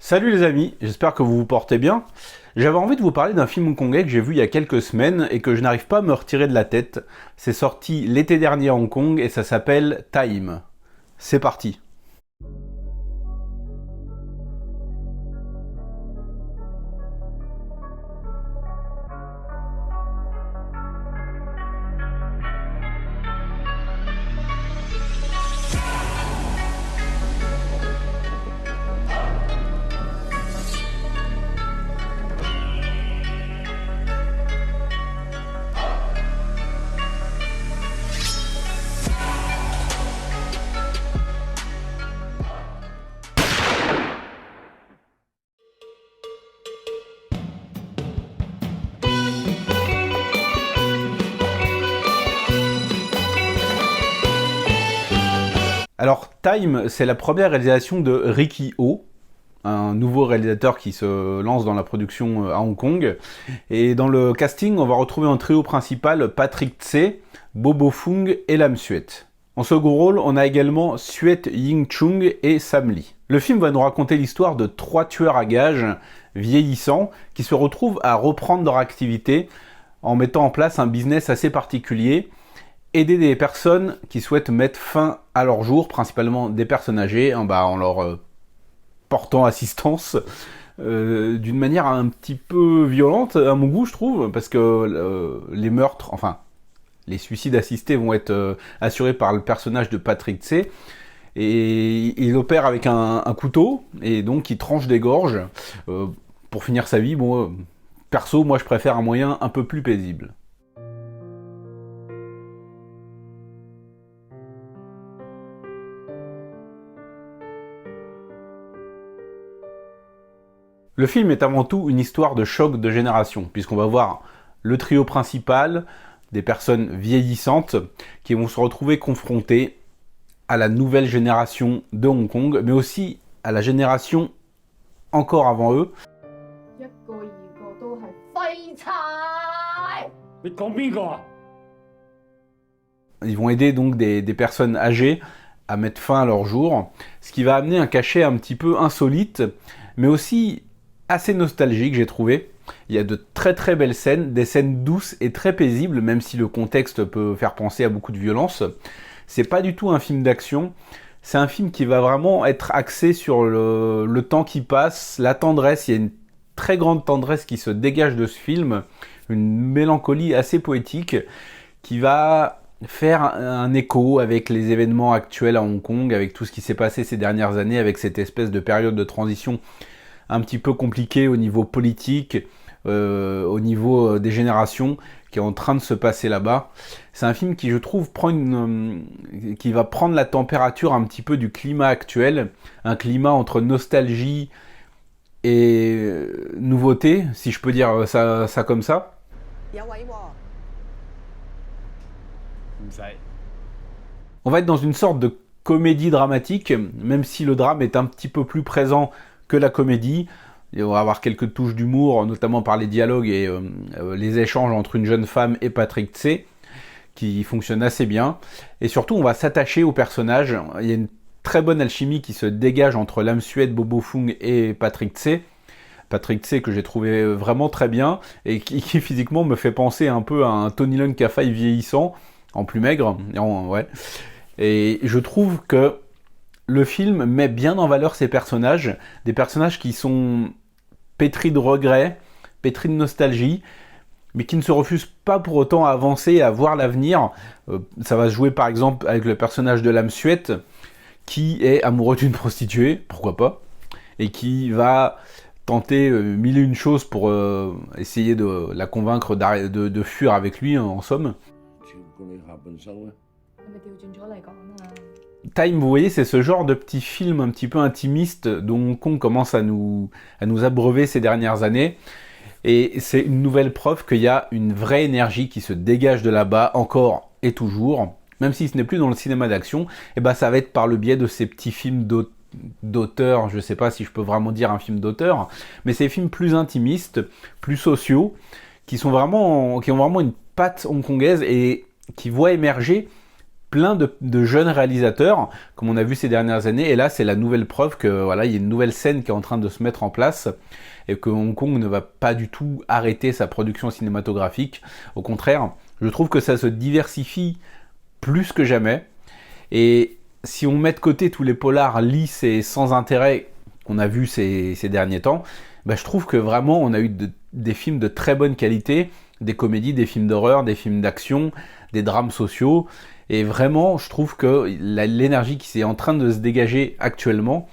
Salut les amis, j'espère que vous vous portez bien. J'avais envie de vous parler d'un film hongkongais que j'ai vu il y a quelques semaines et que je n'arrive pas à me retirer de la tête. C'est sorti l'été dernier à Hong Kong et ça s'appelle Time. C'est parti. Alors Time, c'est la première réalisation de Ricky Ho, un nouveau réalisateur qui se lance dans la production à Hong Kong. Et dans le casting, on va retrouver en trio principal Patrick Tse, Bobo Fung et Lam Suet. En second rôle, on a également Suet Ying Chung et Sam Lee. Le film va nous raconter l'histoire de 3 tueurs à gages vieillissants qui se retrouvent à reprendre leur activité en mettant en place un business assez particulier, aider des personnes qui souhaitent mettre fin à leur jour, principalement des personnes âgées, en leur portant assistance d'une manière un petit peu violente, à mon goût, je trouve, parce que les meurtres, les suicides assistés vont être assurés par le personnage de Patrick Tse, et il opère avec un couteau, et donc il tranche des gorges pour finir sa vie. Bon, perso, moi je préfère un moyen un peu plus paisible. Le film est avant tout une histoire de choc de génération, puisqu'on va voir le trio principal, des personnes vieillissantes, qui vont se retrouver confrontées à la nouvelle génération de Hong Kong, mais aussi à la génération encore avant eux. Ils vont aider donc des personnes âgées à mettre fin à leur jour, ce qui va amener un cachet un petit peu insolite, mais aussi assez nostalgique, j'ai trouvé. Il y a de très très belles scènes, des scènes douces et très paisibles, même si le contexte peut faire penser à beaucoup de violence. C'est pas du tout un film d'action, c'est un film qui va vraiment être axé sur le temps qui passe, la tendresse. Il y a une très grande tendresse qui se dégage de ce film, une mélancolie assez poétique qui va faire un écho avec les événements actuels à Hong Kong, avec tout ce qui s'est passé ces dernières années, avec cette espèce de période de transition un petit peu compliqué au niveau politique, au niveau des générations, qui est en train de se passer là-bas. C'est un film qui, je trouve, qui va prendre la température un petit peu du climat actuel, un climat entre nostalgie et nouveauté, si je peux dire ça comme ça. On va être dans une sorte de comédie dramatique, même si le drame est un petit peu plus présent que la comédie. Et on va avoir quelques touches d'humour, notamment par les dialogues et les échanges entre une jeune femme et Patrick Tse, qui fonctionnent assez bien. Et surtout, on va s'attacher aux personnages. Il y a une très bonne alchimie qui se dégage entre Lam Suet, Bobo Fung et Patrick Tse. Patrick Tse que j'ai trouvé vraiment très bien et qui physiquement me fait penser un peu à un Tony Leung Ka-fai vieillissant, en plus maigre. Et je trouve que le film met bien en valeur ces personnages, des personnages qui sont pétris de regrets, pétris de nostalgie, mais qui ne se refusent pas pour autant à avancer, à voir l'avenir. Ça va se jouer par exemple avec le personnage de Lam Suet, qui est amoureux d'une prostituée, pourquoi pas, et qui va tenter mille et une choses pour essayer de la convaincre de fuir avec lui, en somme. Time, vous voyez, c'est ce genre de petit film un petit peu intimiste dont Hong Kong commence à nous abreuver ces dernières années. Et c'est une nouvelle preuve qu'il y a une vraie énergie qui se dégage de là-bas, encore et toujours. Même si ce n'est plus dans le cinéma d'action, et ben ça va être par le biais de ces petits films d'auteur, je ne sais pas si je peux vraiment dire un film d'auteur, mais ces films plus intimistes, plus sociaux, qui ont vraiment une patte hongkongaise et qui voient émerger plein de jeunes réalisateurs, comme on a vu ces dernières années, et là c'est la nouvelle preuve que voilà, il y a une nouvelle scène qui est en train de se mettre en place, et que Hong Kong ne va pas du tout arrêter sa production cinématographique. Au contraire, je trouve que ça se diversifie plus que jamais, et si on met de côté tous les polars lisses et sans intérêt qu'on a vus ces derniers temps, bah, je trouve que vraiment on a eu des films de très bonne qualité, des comédies, des films d'horreur, des films d'action, des drames sociaux, et vraiment je trouve que l'énergie qui est en train de se dégager actuellement,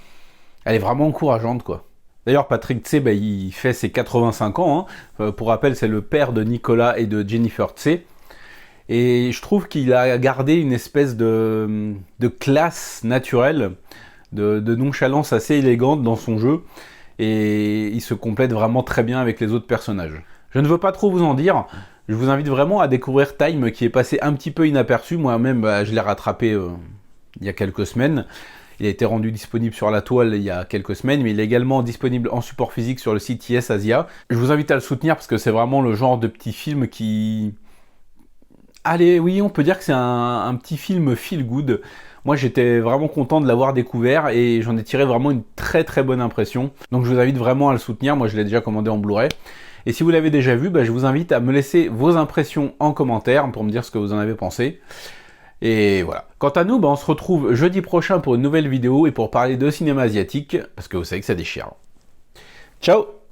elle est vraiment encourageante, quoi. D'ailleurs, Patrick Tse, bah, il fait ses 85 ans, hein. Pour rappel, c'est le père de Nicolas et de Jennifer Tse. Et je trouve qu'il a gardé une espèce de classe naturelle, de nonchalance assez élégante dans son jeu. Et il se complète vraiment très bien avec les autres personnages. Je ne veux pas trop vous en dire. Je vous invite vraiment à découvrir Time, qui est passé un petit peu inaperçu. Moi-même, bah, je l'ai rattrapé il y a quelques semaines. Il a été rendu disponible sur la toile il y a quelques semaines, mais il est également disponible en support physique sur le site Yes Asia. Je vous invite à le soutenir parce que c'est vraiment le genre de petit film qui... Allez, oui, on peut dire que c'est un petit film feel good. Moi, j'étais vraiment content de l'avoir découvert et j'en ai tiré vraiment une très très bonne impression. Donc je vous invite vraiment à le soutenir. Moi, je l'ai déjà commandé en Blu-ray. Et si vous l'avez déjà vu, bah, je vous invite à me laisser vos impressions en commentaire pour me dire ce que vous en avez pensé. Et voilà. Quant à nous, bah, on se retrouve jeudi prochain pour une nouvelle vidéo et pour parler de cinéma asiatique, parce que vous savez que ça déchire. Ciao!